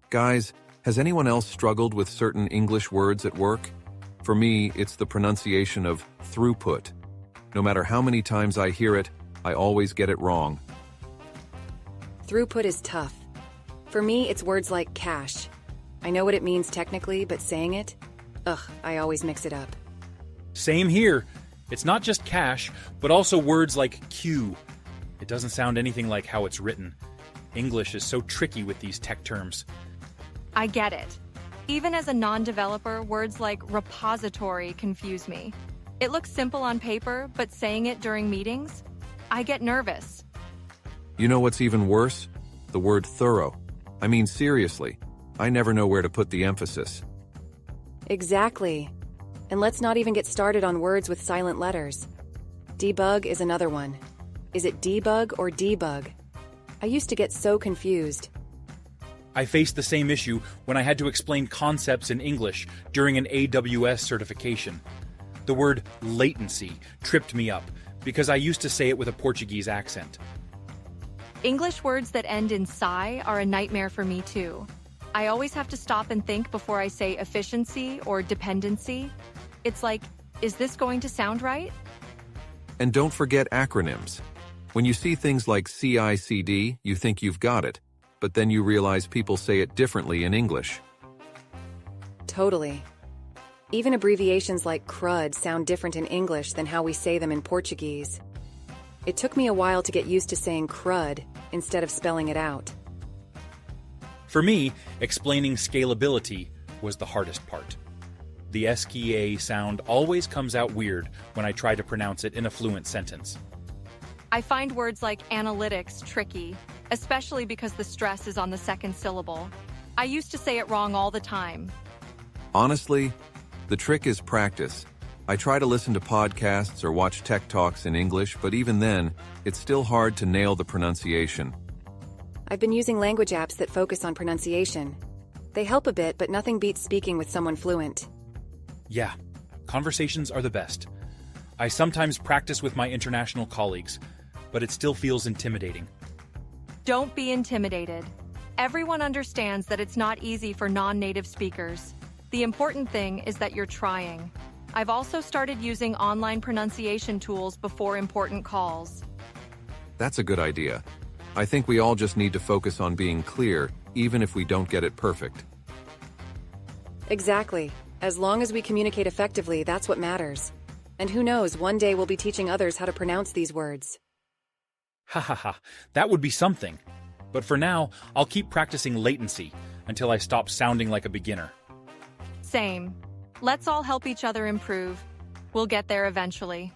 Guys, has anyone else struggled with certain English words at work? For me, it's the pronunciation of throughput. No matter how many times I hear it, I always get it wrong. Throughput is tough. For me, it's words like cash. I know what it means technically, but saying it? I always mix it up. Same here. It's not just cash, but also words like queue. It doesn't sound anything like how it's written. English is so tricky with these tech terms. I get it. Even as a non-developer, words like repository confuse me. It looks simple on paper, but saying it during meetings? I get nervous. You know what's even worse? The word thorough. I mean, seriously, I never know where to put the emphasis. Exactly. And let's not even get started on words with silent letters. Debug is another one. Is it debug or debug? I used to get so confused. I faced the same issue when I had to explain concepts in English during an AWS certification. The word latency tripped me up because I used to say it with a Portuguese accent. English words that end in "sigh" are a nightmare for me too. I always have to stop and think before I say efficiency or dependency. It's like, is this going to sound right? And don't forget acronyms. When you see things like CI/CD, you think you've got it, but then you realize people say it differently in English. Totally. Even abbreviations like CRUD sound different in English than how we say them in Portuguese. It took me a while to get used to saying CRUD instead of spelling it out. For me, explaining scalability was the hardest part. The SKA sound always comes out weird when I try to pronounce it in a fluent sentence. I find words like analytics tricky, especially because the stress is on the second syllable. I used to say it wrong all the time. Honestly, the trick is practice. I try to listen to podcasts or watch tech talks in English, but even then, it's still hard to nail the pronunciation. I've been using language apps that focus on pronunciation. They help a bit, but nothing beats speaking with someone fluent. Yeah, conversations are the best. I sometimes practice with my international colleagues, but it still feels intimidating. Don't be intimidated. Everyone understands that it's not easy for non-native speakers. The important thing is that you're trying. I've also started using online pronunciation tools before important calls. That's a good idea. I think we all just need to focus on being clear, even if we don't get it perfect. Exactly. As long as we communicate effectively, that's what matters. And who knows, one day we'll be teaching others how to pronounce these words. Ha ha ha, that would be something. But for now, I'll keep practicing latency until I stop sounding like a beginner. Same. Let's all help each other improve. We'll get there eventually.